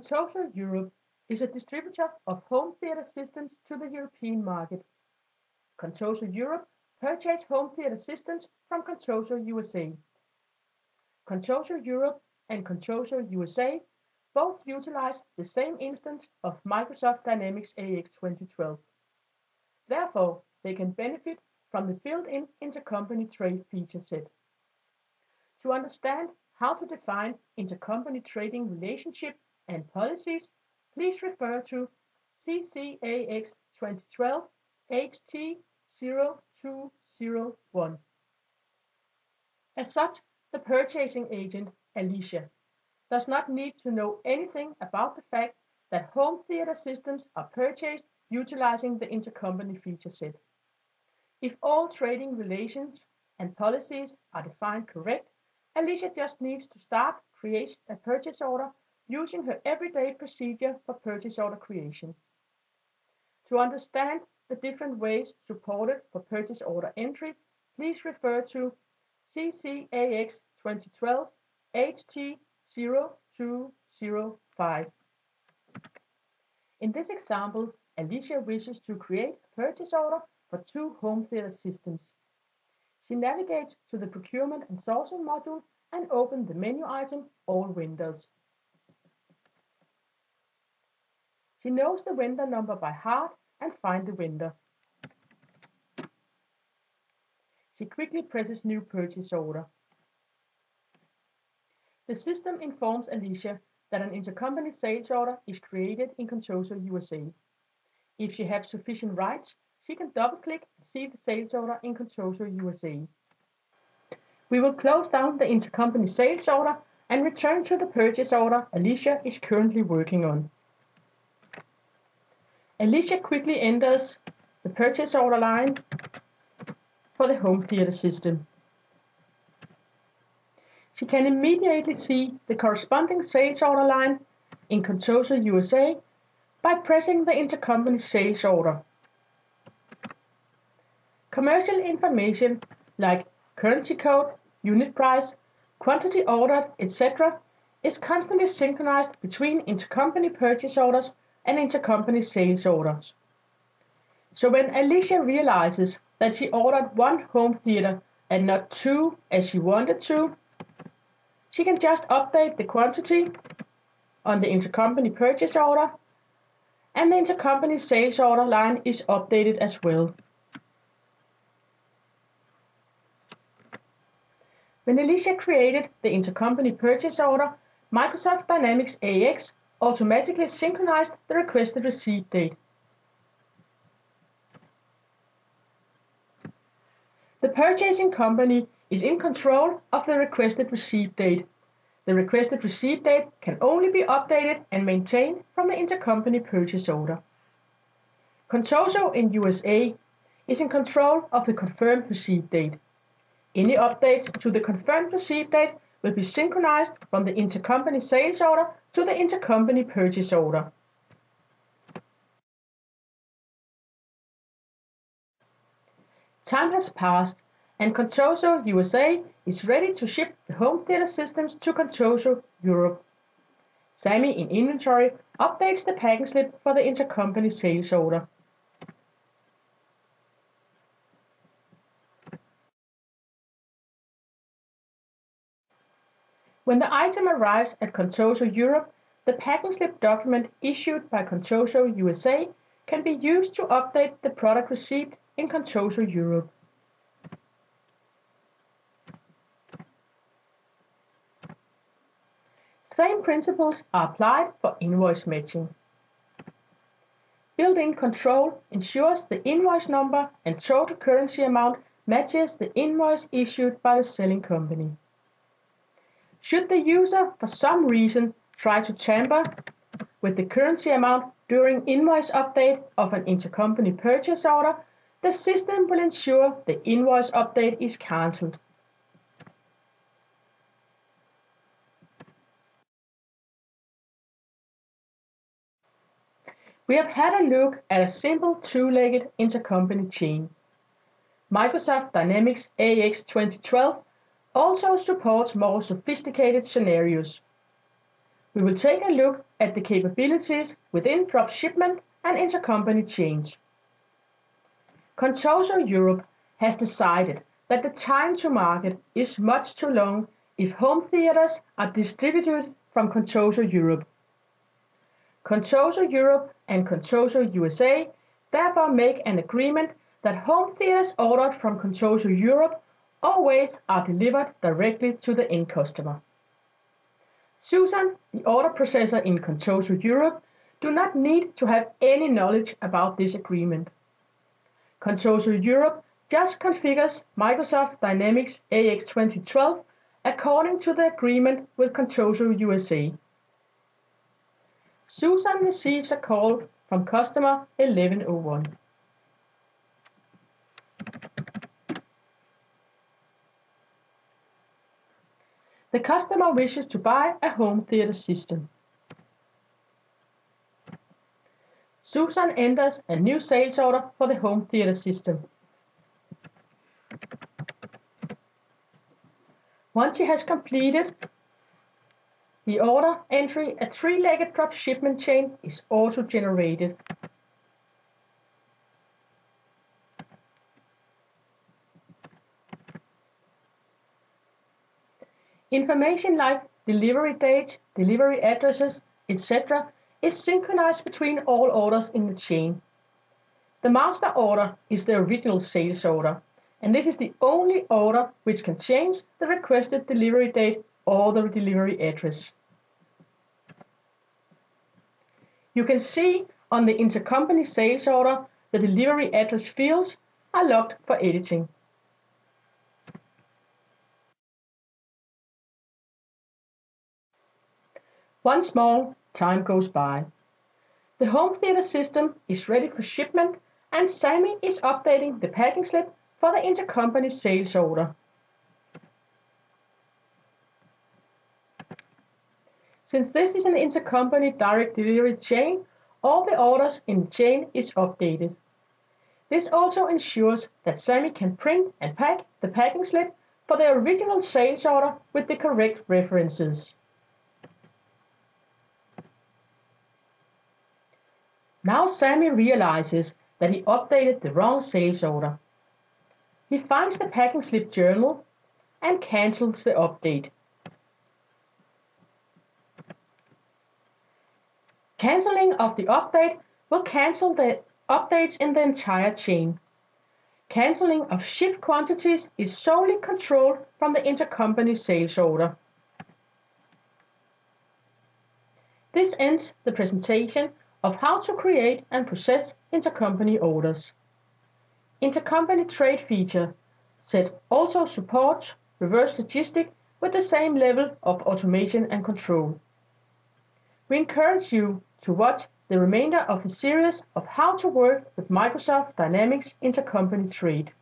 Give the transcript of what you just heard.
Contoso Europe is a distributor of home theater systems to the European market. Contoso Europe purchased home theater systems from Contoso USA. Contoso Europe and Contoso USA both utilize the same instance of Microsoft Dynamics AX 2012. Therefore, they can benefit from the built-in intercompany trade feature set. To understand how to define intercompany trading relationship and policies, please refer to CCAX 2012 HT0201. As such, the purchasing agent, Alicia, does not need to know anything about the fact that home theater systems are purchased utilizing the intercompany feature set. If all trading relations and policies are defined correct, Alicia just needs to create a purchase order using her everyday procedure for purchase order creation. To understand the different ways supported for purchase order entry, please refer to CCAX 2012 HT0205. In this example, Alicia wishes to create a purchase order for 2 home theater systems. She navigates to the Procurement and Sourcing module and opens the menu item All Vendors. She knows the vendor number by heart and finds the vendor. She quickly presses New Purchase Order. The system informs Alicia that an intercompany sales order is created in Contoso USA. If she has sufficient rights, she can double-click and see the sales order in Contoso USA. We will close down the intercompany sales order and return to the purchase order Alicia is currently working on. Alicia quickly enters the purchase order line for the home theater system. She can immediately see the corresponding sales order line in Contoso USA by pressing the intercompany sales order. Commercial information like currency code, unit price, quantity ordered, etc. is constantly synchronized between intercompany purchase orders and intercompany sales orders. So when Alicia realizes that she ordered 1 home theater and not 2 as she wanted to, she can just update the quantity on the intercompany purchase order, and the intercompany sales order line is updated as well. When Alicia created the intercompany purchase order, Microsoft Dynamics AX automatically synchronized the requested receipt date. The purchasing company is in control of the requested receipt date. The requested receipt date can only be updated and maintained from the intercompany purchase order. Contoso in USA is in control of the confirmed receipt date. Any update to the confirmed receipt date will be synchronized from the intercompany sales order to the intercompany purchase order. Time has passed, and Contoso USA is ready to ship the home theater systems to Contoso Europe. Sammy in inventory updates the packing slip for the intercompany sales order. When the item arrives at Contoso Europe, the packing slip document issued by Contoso USA can be used to update the product receipt in Contoso Europe. Same principles are applied for invoice matching. Built-in control ensures the invoice number and total currency amount matches the invoice issued by the selling company. Should the user for some reason try to tamper with the currency amount during invoice update of an intercompany purchase order, the system will ensure the invoice update is cancelled. We have had a look at a simple 2-legged intercompany chain. Microsoft Dynamics AX 2012 also supports more sophisticated scenarios. We will take a look at the capabilities within drop shipment and intercompany change. Contoso Europe has decided that the time to market is much too long if home theaters are distributed from Contoso Europe. Contoso Europe and Contoso USA therefore make an agreement that home theaters ordered from Contoso Europe always are delivered directly to the end customer. Susan, the order processor in Contoso Europe, do not need to have any knowledge about this agreement. Contoso Europe just configures Microsoft Dynamics AX 2012 according to the agreement with Contoso USA. Susan receives a call from customer 1101. The customer wishes to buy a home theater system. Susan enters a new sales order for the home theater system. Once she has completed the order entry, a three-legged drop shipment chain is auto-generated. Information like delivery dates, delivery addresses, etc. is synchronized between all orders in the chain. The master order is the original sales order, and this is the only order which can change the requested delivery date or the delivery address. You can see on the intercompany sales order the delivery address fields are locked for editing. Once more, time goes by. The home theater system is ready for shipment, and Sammy is updating the packing slip for the intercompany sales order. Since this is an intercompany direct delivery chain, all the orders in the chain is updated. This also ensures that Sammy can print and pack the packing slip for the original sales order with the correct references. Now Sammy realizes that he updated the wrong sales order. He finds the packing slip journal and cancels the update. Canceling of the update will cancel the updates in the entire chain. Canceling of shipped quantities is solely controlled from the intercompany sales order. This ends the presentation of how to create and process intercompany orders. Intercompany trade feature set also supports reverse logistics with the same level of automation and control. We encourage you to watch the remainder of the series of how to work with Microsoft Dynamics Intercompany Trade.